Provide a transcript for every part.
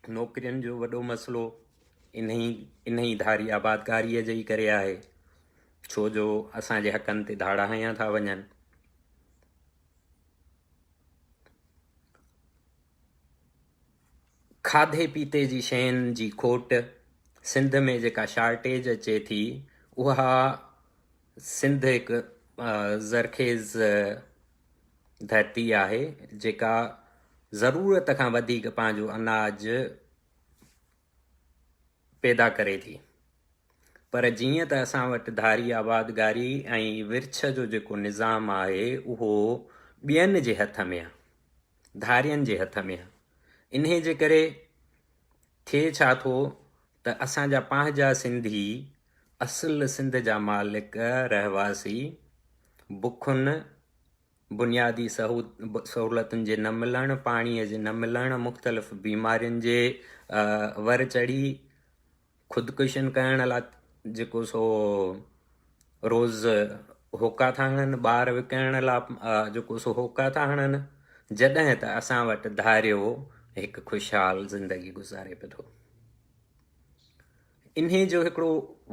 नौकरियुनि जो वॾो मसइलो इन ई धारी आबादकारीअ जे ई करे आहे, छो जो असांजे हक़नि ते धाड़ा हयां था वञनि। खाधे पीते जी शयुनि जी खोट, सिंध में जेका शार्टेज अचे थी उहा सिंध हिकु ज़रखेज़ धरती आहे जेका ज़रूरत खां वधीक पंहिंजो अनाज पैदा करे थी। पर जीअं त असां वटि धारी आबादगारी ऐं विर्छ जो जेको निज़ाम आहे उहो ॿियनि जे हथ में आहे, धारियनि जे हथ में आहे। इन्हे जे करे थिए छा थो त असांजा पंहिंजा सिंधी असुल सिंध जा मालिक रहवासी बुखुनि, बुनियादी सहूलियतुनि जे न मिलणु, पाणीअ जे न मिलणु, मुख़्तलिफ़ बीमारियुनि जे वर चढ़ी ख़ुदकुशियुनि करण लाइ जेको सो रोज़ होका था हणनि, ॿार विकिणण लाइ जेको सो होका था हणनि, जॾहिं त असां वटि धारियो हिकु ख़ुशहाल ज़िंदगी गुज़ारे पियो थो। इन्हे जो हिकिड़ो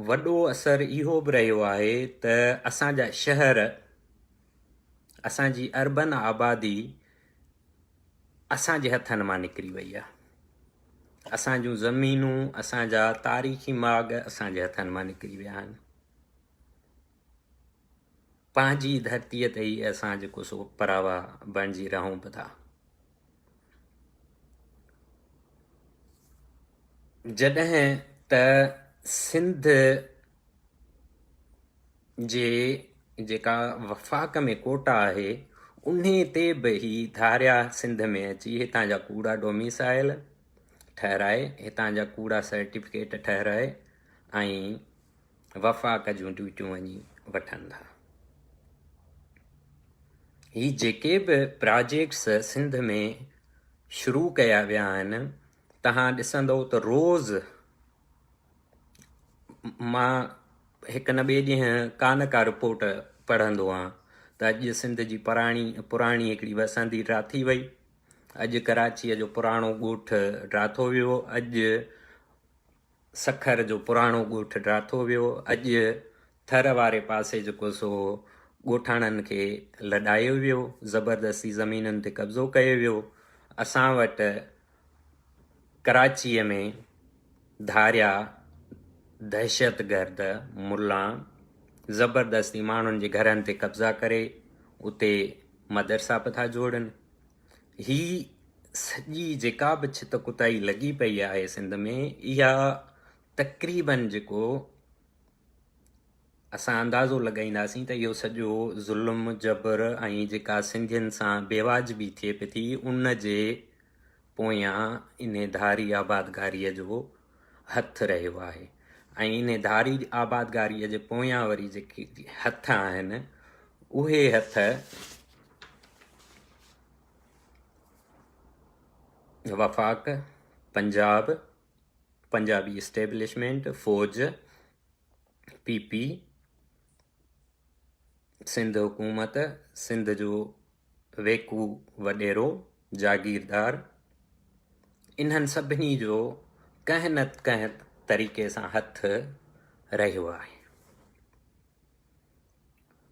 वॾो असरु इहो बि रहियो आहे त असांजा शहर, असांजी अर्बन आबादी असांजे हथनि मां निकिरी वई आहे। असांजूं ज़मीनूं, असांजा तारीख़ी माॻ असांजे हथनि मां निकिरी विया आहिनि। पंहिंजी धरतीअ ते ई असां जेको सो परावा बणिजी रहूं बि था। जॾहिं त सिंध जे जेका वफ़ाक़ में कोटा आहे उन्हे ते बि ही धारिया सिंध में अची हितां जा कूड़ा डोमिसाइल ठहिराए, हितां जा कूड़ा सर्टिफिकेट ठहिराए ऐं वफ़ाक़ जूं ड्यूटियूं वञी वठनि था। ही जेके बि प्रोजेक्ट्स सिंध में शुरू कया विया आहिनि, तव्हां ॾिसंदो त रोज़ मां हिकु न ॿिए ॾींहुं कान का रिपोर्ट पढ़ंदो आहियां त अॼु सिंध जी पुराणी हिकिड़ी वसंती ड्राथी वई, अॼु कराचीअ जो पुराणो ॻोठु ड्राथो वियो, अॼु सखर जो पुराणो ॻोठु ड्राथो वियो, अॼु थर वारे पासे जेको सो ॻोठाणनि खे लॾायो वियो, ज़बरदस्ती ज़मीनुनि ते कब्ज़ो कयो वियो। असां वटि कराचीअ में धारिया दहशतगर्द मुल्ला ज़बरदस्ती माण्हुनि जे घरनि ते कब्ज़ा करे उते मदरसा पिया था जोड़नि। ही सॼी जेका बि छित कुताई लॻी पई आहे सिंध में, इहा तक़रीबन जेको असां अंदाज़ो लॻाईंदासीं त इहो सॼो ज़ुल्म जबर ऐं जेका सिंधियुनि सां बेवाजिबी थिए पई थी उन जे पोयां इन धारी आबादगारीअ जो हथु रहियो आहे। ऐं इन धारी आबादगारीअ जे पोयां वरी जेके हथ आहिनि उहे हथ वफ़ाक़, पंजाब, पंजाबी इस्टेब्लिशमेंट, फ़ौज, पीपी, सिंध हुकूमत, सिंध जो वेकू वॾेरो, जागीरदार, इन्हनि सभिनी जो कंहिं न कंहिं तरीक़े सां हथु रहियो आहे।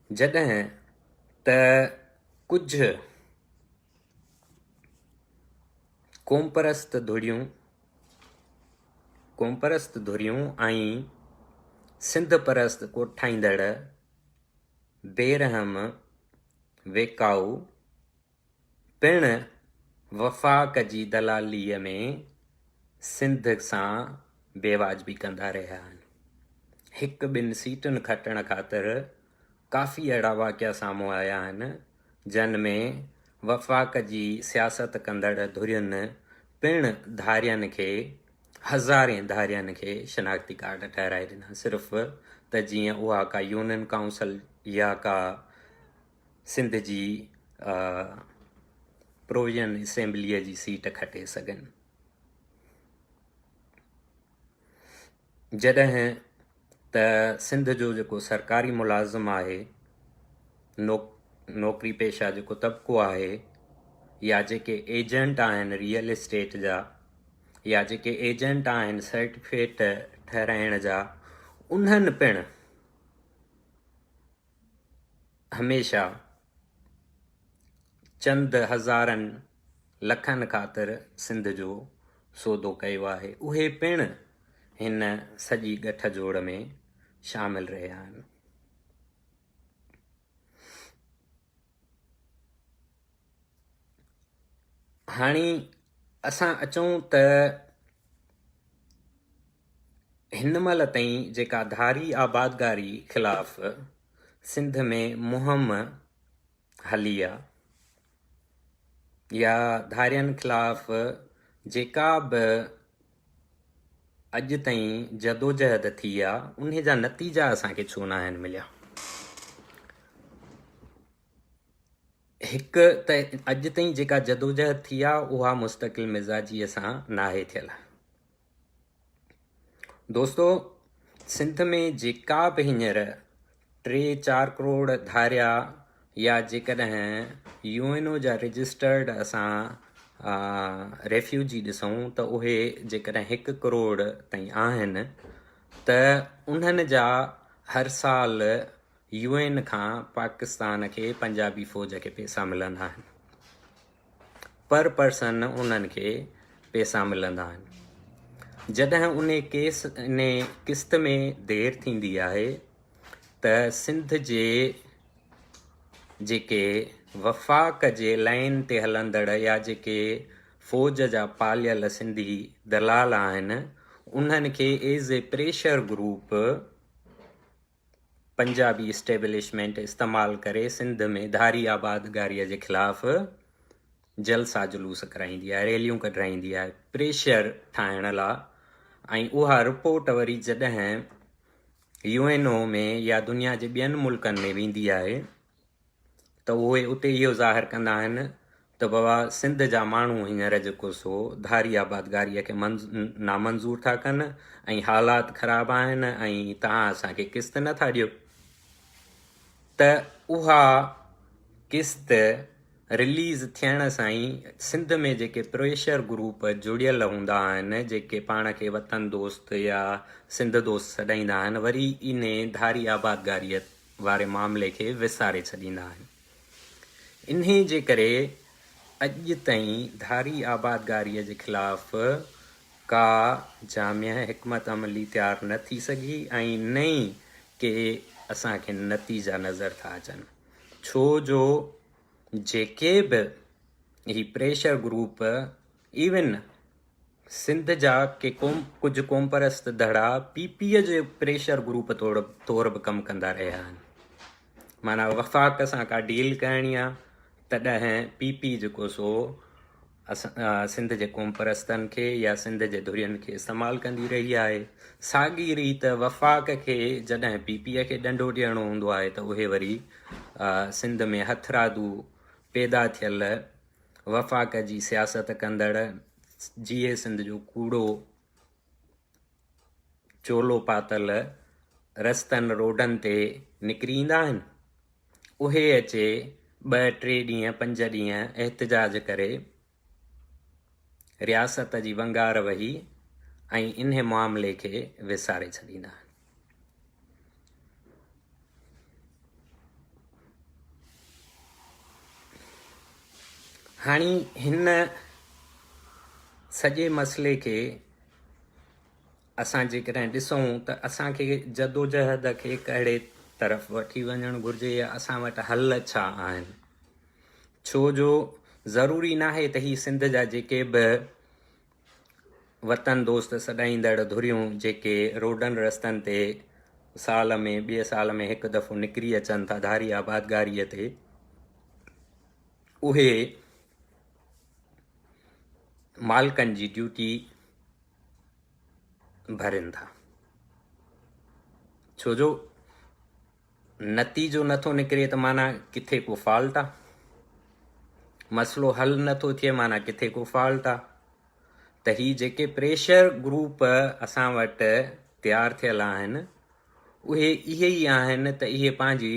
जॾहिं त कुझु क़ौमपरस्त धुरियूं ऐं सिंध परस्त कोठाईंदड़ बेरहम वेकाऊ पिणु वफ़ाक़ जी दलालीअ में सिंध सां बेवाजिबी कंदा रहिया आहिनि। हिकु ॿिनि सीटुनि खटण ख़ातिर काफ़ी अहिड़ा वाक़िया साम्हूं आया आहिनि जिन में वफ़ाक़ जी सियासत कंदड़ धुरियुनि पिणु धारियनि खे, हज़ारें धारियनि खे शनाख्ती कार्ड ठहिराए ॾिना, सिर्फ़ु त जीअं उहा का यूनियन काउंसिल या का सिंध जी प्रोविजन असेंबलीअ जी सीट खटे सघनि। जॾहिं त सिंध जो जेको सरकारी मुलाज़िम आहे, नौकरी पेशा जेको तबिको आहे, या जेके एजेंट आहिनि रियल इस्टेट जा, या जेके एजेंट आहिनि सर्टिफिकेट ठहिराइण जा, उन्हनि पिणु हमेशह चंद हज़ारनि लखनि ख़ातिर सिंध जो सौदो कयो आहे। उहे पिणु हिन सॼी गठजोड़ में शामिल रहिया आहिनि। हाणे असां अचूं त हिन महिल ताईं जेका धारी आबादगारी ख़िलाफ़ सिंध में मुहिम हली आहे या धारियनि ख़िलाफ़ जेका बि अॼु ताईं जदोजहद थी आहे, उन जा नतीजा असांखे छो न आहिनि मिलिया। हिकु त अॼु ताईं जेका जदोजहद थी आहे उहा मुस्तक़िल मिज़ाजीअ सां नाहे थियल। दोस्तो, सिंध में जेका बि हींअर 3-4 करोड़ धारिया या जेकॾहिं यूएनओ जा रजिस्टर्ड असां रेफ्यूजी ॾिसूं त उहे जेकॾहिं 1 करोड़ ताईं आहिनि, त उन्हनि जा हर साल यूएन खां पाकिस्तान खे पंजाबी फ़ौज खे पैसा मिलंदा आहिनि। पर पर्सन उन्हनि खे पैसा मिलंदा आहिनि। जॾहिं उन क़िस्त में देरि थींदी आहे त सिंध जे जेके वफ़ाक़ जे लाइन ते हलंदड़ या जेके फ़ौज जा पालियल सिंधी दलाल आहिनि, उन्हनि खे as a pressure group Punjabi establishment इस्तेमालु करे सिंध में धारी आबादगारीअ जे ख़िलाफ़ जलसा जुलूस कराईंदी आहे, रैलियूं कढाईंदी आहे प्रेशर ठाहिण लाइ। ऐं उहा रिपोर्ट वरी जॾहिं यूएनओ में या दुनिया जे ॿियनि मुल्कनि में वेंदी आहे त उहे उते इहो ज़ाहिर कंदा आहिनि त बाबा सिंध जा माण्हू हींअर जेको सो धारी आबादगारीअ खे नामंज़ूर था कनि ऐं हालात ख़राबु आहिनि ऐं तव्हां असांखे क़िस्त नथा ॾियो। त उहा क़िस्त रिलीज़ थियण सां ई सिंध में जेके प्रेशर ग्रुप जुड़ियल हूंदा आहिनि, जेके पाण खे वतन दोस्त या सिंध दोस्त सॾाईंदा आहिनि, वरी इन धारी आबादगारीअ वारे मामले खे विसारे छॾींदा आहिनि। इन जे करे अॼु ताईं धारी आबादगारीअ जे ख़िलाफ़ का जामिया हिकमत अमली तयारु न थी सघी ऐं न ई के असांखे नतीजा नज़र था अचनि। छो जो जेके बि ही प्रेशर ग्रुप, इवन सिंध जा के कुझु क़ौमपरस्त धड़ा पीपीअ जे प्रेशर ग्रुप तौर बि कमु कंदा रहिया आहिनि। माना वफ़ाक़ सां का डील करणी आहे तॾहिं पीपी जेको सो सिंध जे क़ौमपरस्तनि खे या सिंध जे धुरियुनि खे इस्तेमालु कंदी रही आहे। साॻी रीति वफ़ाक़ खे जॾहिं पीपीअ खे ॾंडो ॾियणो हूंदो आहे त उहे वरी सिंध में हथरादू पैदा थियल वफ़ाक़ जी सियासत कंदड़ जीए सिंध जो कूड़ो चोलो पातल रस्तनि रोडनि ते निकिरी ईंदा आहिनि। उहे अचे 2-3 ॾींहं 5 ॾींहं एहतिजाज करे रियासत जी वंगार वही ऐं इन मामले खे विसारे छॾींदा आहिनि। हाणे हिन सॼे मसइले खे असां जेकॾहिं ॾिसूं त असांखे जदोजहद खे कहिड़े तरफ़ वठी वञणु घुरिजे या असां वटि हल छा आहिनि। छो जो ज़रूरी नाहे त ही सिंध जा जेके बि वतन दोस्त सॾाईंदड़ धुरियूं जेके रोडनि रस्तनि ते साल में 2 साल में हिकु दफ़ो निकिरी अचनि था धारी आबादगारीअ ते, उहे मालिकनि जी ड्यूटी भरनि था। छो जो नतीजो नथो निकिरे त माना किथे को फॉल्ट आहे, मसइलो हल नथो थिए माना किथे को फॉल्ट आहे। त ही जेके प्रेशर ग्रुप असां वटि तयारु थियल आहिनि उहे इहे ई आहिनि त इहे पंहिंजी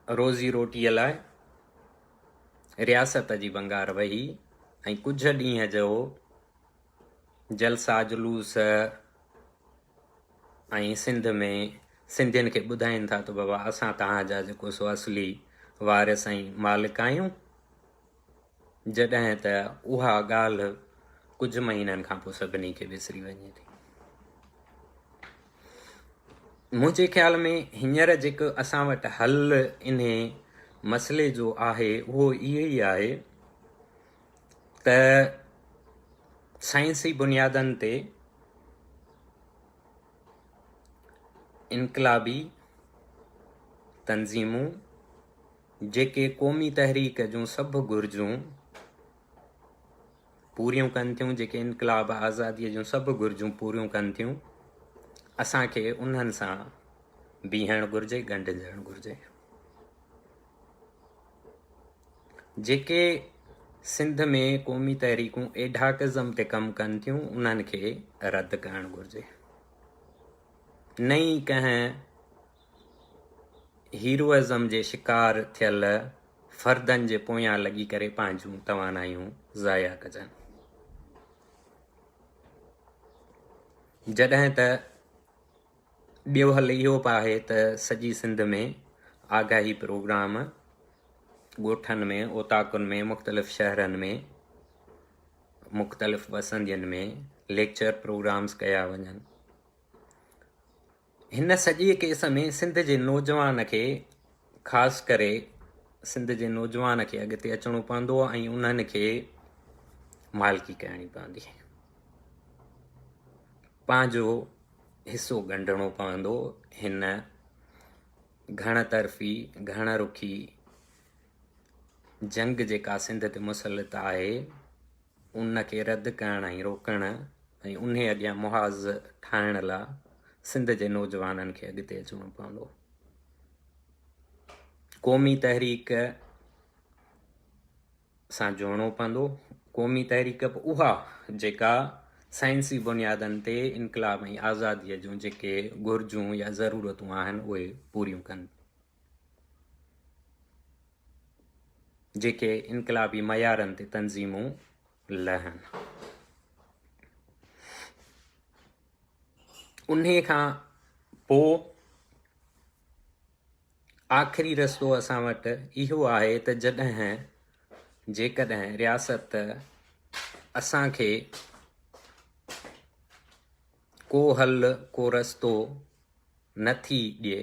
रोज़ी रोटीअ लाइ रियासत जी वंगार वही ऐं कुझु ॾींहं जो जलसा जुलूस ऐं सिंध में सिंधियुनि खे ॿुधाइनि था त बाबा असां तव्हांजा जेको सो असली वारिस ऐं मालिक आहियूं, जॾहिं त उहा ॻाल्हि कुझु महीननि खां पोइ सभिनी खे विसरी वञे थी। मुंहिंजे ख़्याल में हींअर जेको असां वटि हल इन मसइले जो आहे उहो इहो ई आहे त साइंसी बुनियादनि ते इनकलाबी तंज़ीमूं जेके क़ौमी तहरीक जूं सभु घुर्जूं पूरियूं कनि थियूं, जेके इनकलाब आज़ादीअ जूं सभु घुर्जूं पूरियूं कनि थियूं, असांखे उन्हनि सां बीहणु घुरिजे, ॻंढिजणु घुरिजे। जेके सिंध में क़ौमी तहरीकूं एडाकिज़म ते कमु कनि थियूं, उन्हनि खे रद्द करणु घुरिजे। नई कंहिं हीरोइज़म जे शिकार थियल फ़र्दनि जे पोयां लॻी करे पंहिंजूं तवानायूं ज़ाया कजनि। जॾहिं त ॿियो हल इहो बि आहे त सॼी सिंध में आगाही प्रोग्राम ॻोठनि में, ओताकुनि में, मुख़्तलिफ़ शहरनि में, मुख़्तलिफ़ बसंदियुनि में लेक्चर प्रोग्राम्स कया वञनि। हिन सॼे केस में सिंध जे नौजवान खे, ख़ासि करे सिंध जे नौजवान खे अॻिते अचणो पवंदो ऐं उन्हनि खे मालिकी करणी पवंदी, पंहिंजो हिसो ॻंढणो पवंदो हिन घण तरफ़ी घण रुखी जंग जेका सिंध ते मुसलत आहे उन खे रद्द करणु ऐं रोकणु ऐं उन अॻियां मुहाज़ ठाहिण लाइ सिंध जे नौजवाननि खे अॻिते अचणो पवंदो। क़ौमी तहरीक सां जोड़णो पवंदो। क़ौमी तहरीक बि उहा जेका साइंसी बुनियादनि ते इनकलाब ऐं आज़ादीअ जूं जेके घुर्जूं या ज़रूरतूं आहिनि उहे पूरियूं कनि, जेके इनकलाबी मयारनि ते तंज़ीमूं लहनि। उन्हे खां पोइ आख़िरी रस्तो असां वटि इहो आहे त जेकॾहिं रियासत असांखे को हल, को रस्तो नथी ॾिए,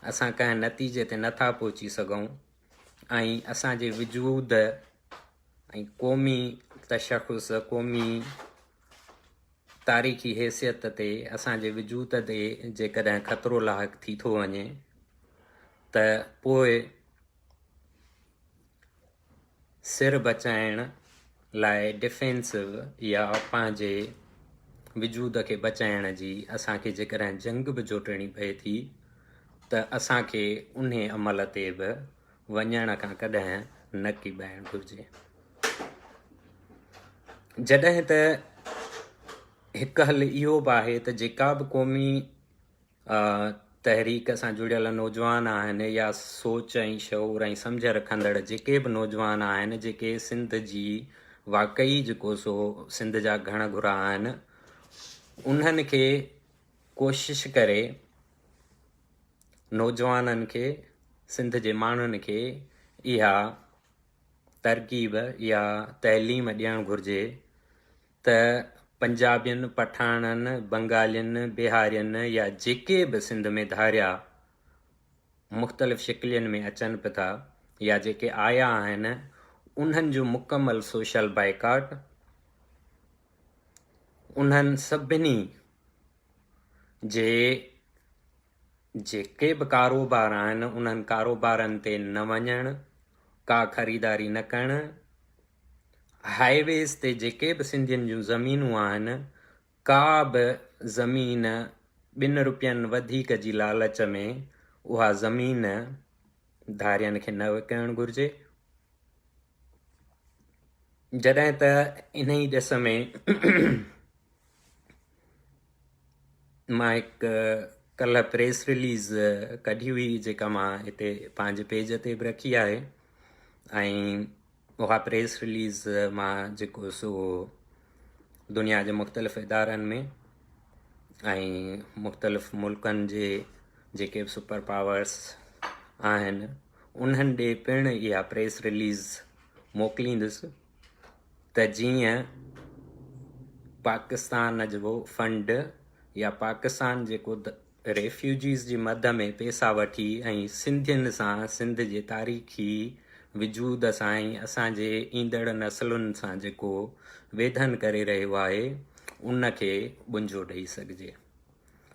असां कंहिं नतीजे ते नथा पहुची सघूं ऐं असांजे वजूद ऐं क़ौमी तशख़ुस, क़ौमी तारीख़ी हैसियत ते, असांजे वजूद ते जेकॾहिं ख़तरो लाहिक़ थी थो वञे त पोइ सिर बचाइण लाइ डिफेंसिव या पंहिंजे वजूद खे बचाइण जी असांखे जेकॾहिं जंग बि जोटणी पए थी त असांखे उन अमल ते बि वञण खां कॾहिं न किॿाइणु घुरिजे। जॾहिं त हिकु हल इहो बि आहे त जेका बि क़ौमी तहरीक सां जुड़ियल नौजवान आहिनि या सोच ऐं शऊर ऐं सम्झ रखंदड़ जेके बि नौजवान आहिनि, जेके सिंध जी वाक़ई जेको सो सिंध जा घण घुरा आहिनि, उन्हनि खे कोशिशि करे नौजवाननि खे, सिंध जे माण्हुनि खे इहा तरकीब या तइलीम ॾियणु घुरिजे त पंजाबियुनि, पठाणनि, बंगालियुनि, बिहारियुनि या जेके बि सिंध में धारिया मुख़्तलिफ़ शिकिलियुनि में अचनि पिया था या जेके आया आहिनि, उन्हनि जो मुकमल सोशल बाइकाट, उन्हनि सभिनी जे जेके बि कारोबार आहिनि उन्हनि कारोबारनि ते न वञणु, का ख़रीदारी न करणु, हाईवेज़ ते जेके बि सिंधियुनि जूं ज़मीनूं आहिनि, का बि ज़मीन 2 रुपयनि वधीक जी लालच में उहा ज़मीन धारियनि खे न विकिणणु घुरिजे। जॾहिं त इन ई ॾिस में मां हिकु कल्ह प्रेस रिलीज़ कढी हुई जेका मां हिते पंहिंजे पेज ते बि रखी आहे ऐं उहा प्रेस रिलीज़ मां जेको सो दुनिया जे मुख़्तलिफ़ इदारनि में ऐं मुख़्तलिफ़ मुल्कनि जे जेके बि सुपर पावर्स आहिनि उन्हनि ॾे पिणु इहा प्रेस रिलीज़ मोकिलींदुसि त जीअं पाकिस्तान जो फंड या पाकिस्तान जेको रेफ्यूजीज़ जी मद में पैसा वठी ऐं सिंधियुनि सां सिंध जे तारीख़ी वजूद सां ऐं असांजे ईंदड़ नसलुनि सां जेको वेधन करे रहियो आहे उनखे बुंजो ॾेई सघिजे।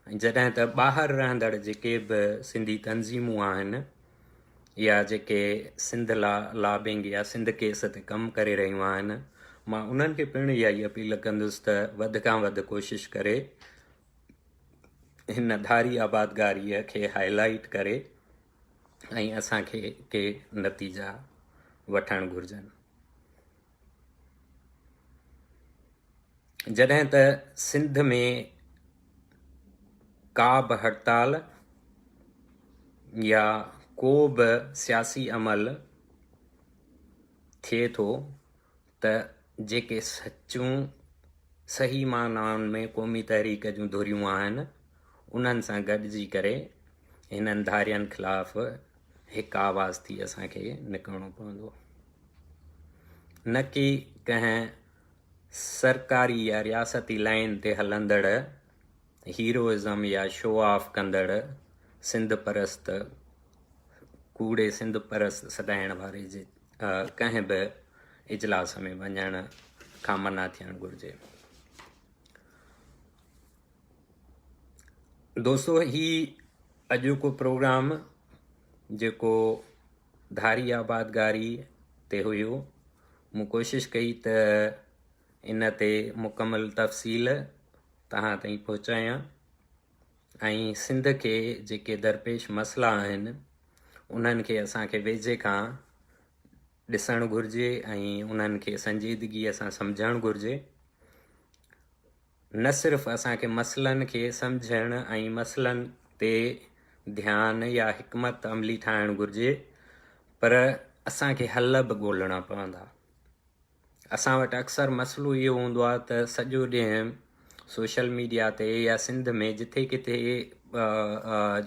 ऐं जॾहिं त ॿाहिरि रहंदड़ जेके बि सिंधी तंज़ीमूं आहिनि या जेके सिंध लॉबिंग या सिंध केस ते कमु करे रहियूं आहिनि मां उन्हनि खे पिणु इहा ई अपील कंदुसि त वधि खां वधि कोशिशि करे हिन धारी आबादगारीअ खे हाईलाइट करे ऐं असांखे के नतीजा वठणु घुरिजनि। जॾहिं त सिंध में का बि हड़ताल या को बि सियासी अमल थिए थो त जेके सचूं सही मानाउनि में क़ौमी तहरीक जूं धुरियूं आहिनि उन्हनि सां गॾिजी करे हिननि धारियनि ख़िलाफ़ हिकु आवाज़ थी असांखे निकिरणो पवंदो, न कि कंहिं सरकारी या रियासती लाइन ते हलंदड़ हीरोइज़म या शो ऑफ कंदड़ सिंध परस्त कूड़े सिंध परस्त सॾाइण वारे जे कंहिं बि इजलास में वञण खां मना थियणु घुरिजे। दोस्तो, ही अॼोको प्रोग्राम जेको धारी आबादगारी ते हुयो मूं कोशिशि कई त इन ते मुकमल तफ़सील तव्हां ताईं पहुचायां ऐं सिंध खे जेके दरपेश मसइला आहिनि उन्हनि खे असांखे वेझे खां ॾिसणु घुरिजे ऐं उन्हनि खे संजीदगीअ सां सम्झणु घुरिजे। न सिर्फ़ु असांखे मसइलनि खे सम्झणु ऐं मसइलनि ते ध्यानु या हिकमत अमली ठाहिणु घुरिजे, पर असांखे हल बि ॻोल्हणा पवंदा। असां वटि अक्सर मसइलो इहो हूंदो आहे त सॼो ॾींहुं सोशल मीडिया ते या सिंध में जिथे किथे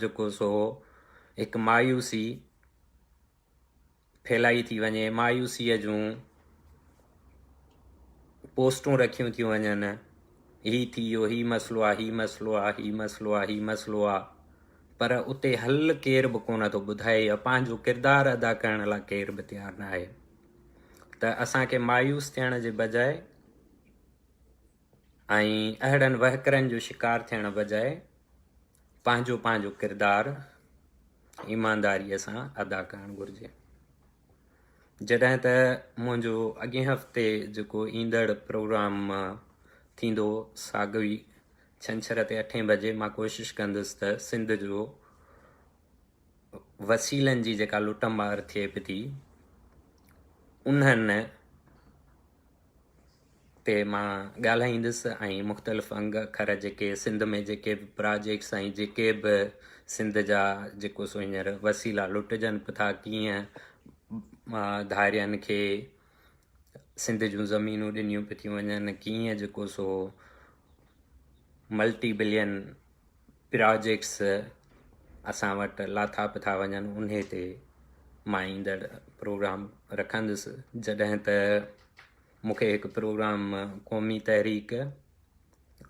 जेको सो हिकु मायूसी फैलाई थी वञे, मायूसीअ जूं पोस्टूं रखियूं थियूं वञनि, ही थी वियो, ही मसइलो आहे, ही मसइलो आहे, ही मसइलो आहे, ही मसइलो आहे, पर उते हल केर बि कोन थो ॿुधाए या पंहिंजो किरदारु अदा करण लाइ केर बि तयारु न आहे। त असांखे मायूस थियण जे बजाए ऐं अहिड़नि वहकरनि जो शिकार थियण बजाए पंहिंजो पंहिंजो किरदारु ईमानदारीअ सां अदा करणु घुरिजे। जॾहिं त मुंहिंजो अॻे हफ़्ते जेको ईंदड़ प्रोग्राम थींदो साॻी छंछर ते 8 बजे मां कोशिशि कंदुसि त सिंध जो वसीलनि जी जेका लुटमार थिए पई थी उन्हनि ते मां ॻाल्हाईंदुसि ऐं मुख़्तलिफ़ अंग अखर जेके सिंध में जेके बि प्रोजेक्ट्स ऐं जेके बि सिंध जा जेको सो हींअर वसीला लुटजनि पिया था, कीअं धारियनि खे सिंध जूं ज़मीनूं ॾिनियूं पियूं थी वञनि, कीअं जेको सो मल्टी बिलियन प्रोजेक्ट्स असां वटि लाथा पिया था वञनि, उन ते मां ईंदड़ प्रोग्राम रखंदुसि। जॾहिं त मूंखे हिकु प्रोग्राम क़ौमी तहरीक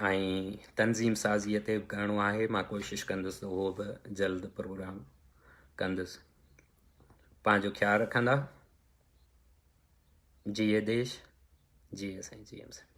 ऐं तंज़ीम साज़ीअ ते बि करिणो आहे, मां कोशिशि कंदुसि त उहो बि जल्द प्रोग्राम कंदुसि। पंहिंजो ख्यालु रखंदा। जिए देश, जिए साईं, जिए साईं।